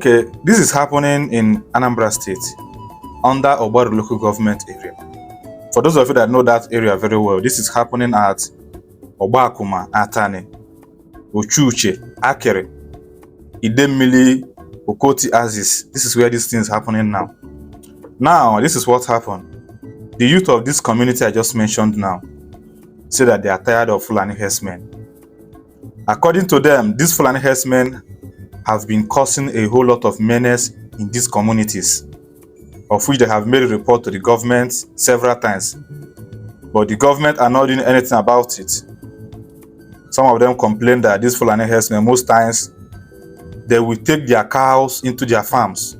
Okay, this is happening in Anambra State under Ogbaru local government area. For those of you that know that area very well, this is happening at Obakuma, Atane, Ochuche, Akere, Idemili, Okoti, Aziz. This is where this thing is happening now. Now, this is what happened. The youth of this community I just mentioned now say that they are tired of Fulani herdsmen. According to them, these Fulani herdsmen have been causing a whole lot of menace in these communities, of which they have made a report to the government several times. But the government are not doing anything about it. Some of them complain that these Fulani herdsmen, most times, they will take their cows into their farms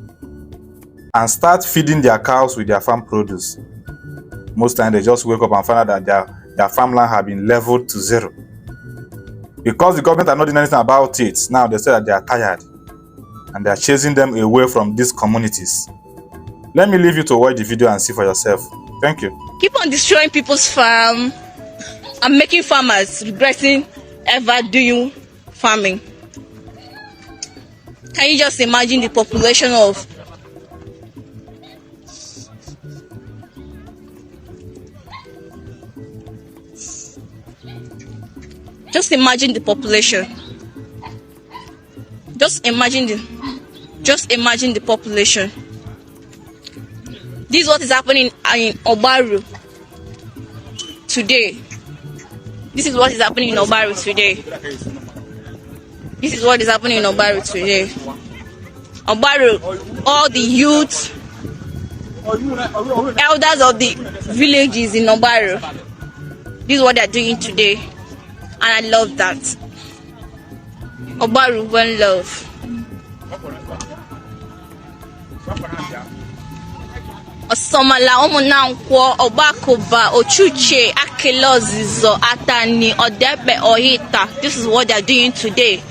and start feeding their cows with their farm produce. Most times they just wake up and find out that their farmland have been leveled to zero. Because the government are not doing anything about it, now they say that they are tired and they are chasing them away from these communities. Let me leave you to watch the video and see for yourself. Thank you. Keep on destroying people's farm and making farmers regretting ever doing farming. Can you just imagine the population of Just imagine the population. Just imagine the population. This is what is happening in Ogbaru today. This is what is happening in Ogbaru today. This is what is happening in Ogbaru today. Ogbaru, all the youth, elders of the villages in Ogbaru. This is what they are doing today. And I love that. Ogbaru, one love. Osomala Omunankwo, Obakoba, Ochuche, Akelozizo, Atani, Odepe, Ohita. This is what they are doing today.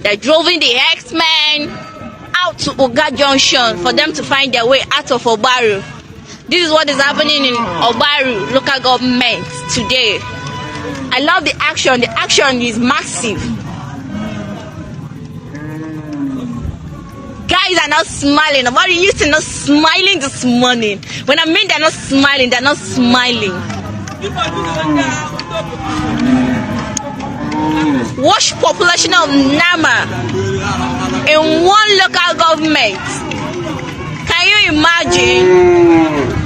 They're driving the herdsmen out to Oga Junction for them to find their way out of Ogbaru. This is what is happening in Ogbaru local government today. I love the action. The action is massive. Guys are not smiling. Nobody used to not smiling this morning. When I mean they're not smiling, they're not smiling. Watch population of Nama in one local government. Can you imagine?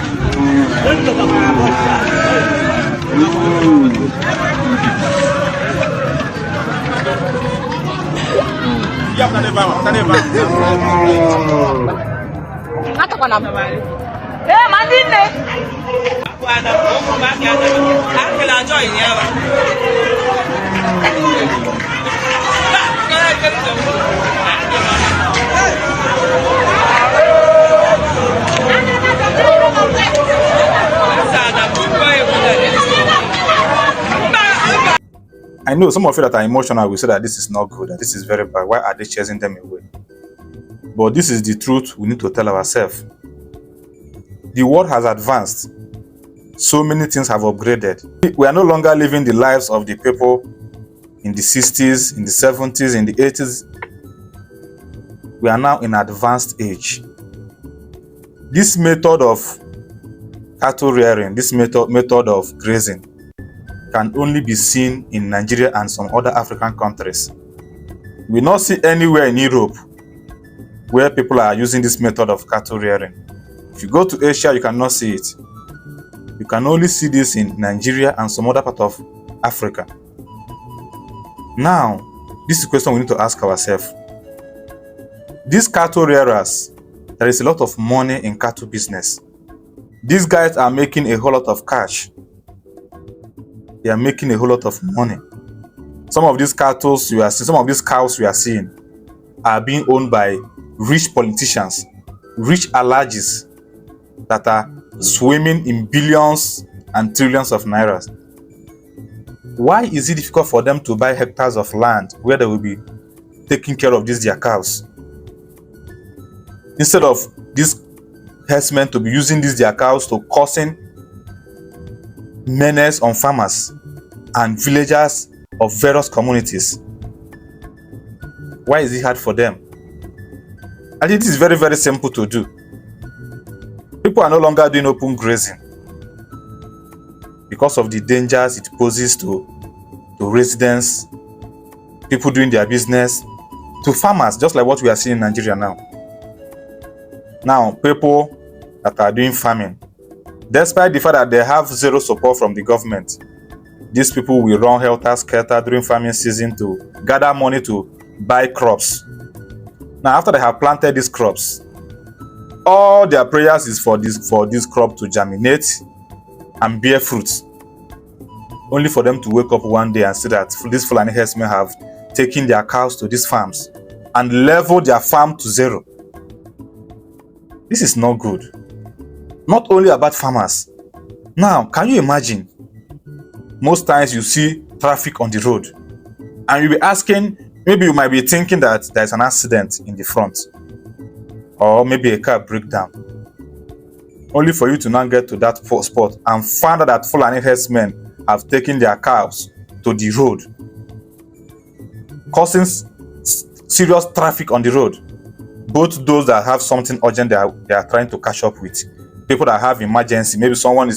I know some of you that are emotional will say that this is not good, that this is very bad. Why are they chasing them away? But this is the truth we need to tell ourselves. The world has advanced. So many things have upgraded. We are no longer living the lives of the people in the 60s, in the 70s, in the 80s. We are now in advanced age. This method of cattle rearing, this method of grazing, can only be seen in Nigeria and some other African countries. We will not see anywhere in Europe where people are using this method of cattle rearing. If you go to Asia, you cannot see it. You can only see this in Nigeria and some other part of Africa. Now, this is a question we need to ask ourselves. These cattle rearers, there is a lot of money in cattle business. These guys are making a whole lot of cash. They are making a whole lot of money. Some of these cattle you are seeing, some of these cows we are seeing are being owned by rich politicians, rich alagis that are swimming in billions and trillions of naira. Why is it difficult for them to buy hectares of land where they will be taking care of these their cows? Instead of these herdsmen to be using these their cows to causing menace on farmers and villagers of various communities. Why is it hard for them? And it is very, very simple to do. People are no longer doing open grazing because of the dangers it poses to residents, people doing their business, to farmers, just like what we are seeing in Nigeria now. Now, people that are doing farming, despite the fact that they have zero support from the government, these people will run helter-skelter during farming season to gather money to buy crops. Now, after they have planted these crops, all their prayers is for this crop to germinate and bear fruits, only for them to wake up one day and see that these Fulani herdsmen have taken their cows to these farms and leveled their farm to zero. This is not good. Not only about farmers. Now, can you imagine? Most times you see traffic on the road and you'll be asking, maybe you might be thinking that there's an accident in the front, or maybe a car breakdown, only for you to now get to that spot and find out that Fulani herdsmen have taken their cows to the road, causing serious traffic on the road. Both those that have something urgent they are trying to catch up with, people that have emergency, maybe someone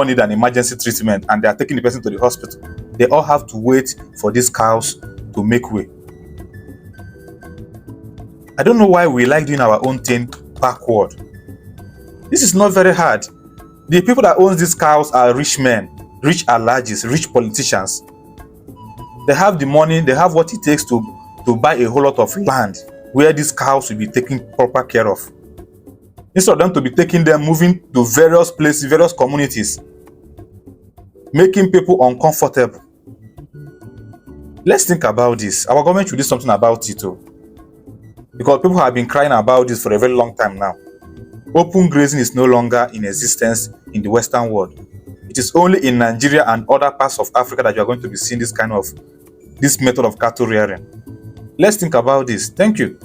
need an emergency treatment and they are taking the person to the hospital, they all have to wait for these cows to make way. I don't know why we like doing our own thing backward. This is not very hard. The people that own these cows are rich men, rich alajis, rich politicians. They have the money, they have what it takes to buy a whole lot of land where these cows will be taken proper care of. Instead of them to be taking them, moving to various places, various communities, making people uncomfortable. Let's think about this. Our government should do something about it too. Because people have been crying about this for a very long time now. Open grazing is no longer in existence in the Western world. It is only in Nigeria and other parts of Africa that you are going to be seeing this method of cattle rearing. Let's think about this. Thank you.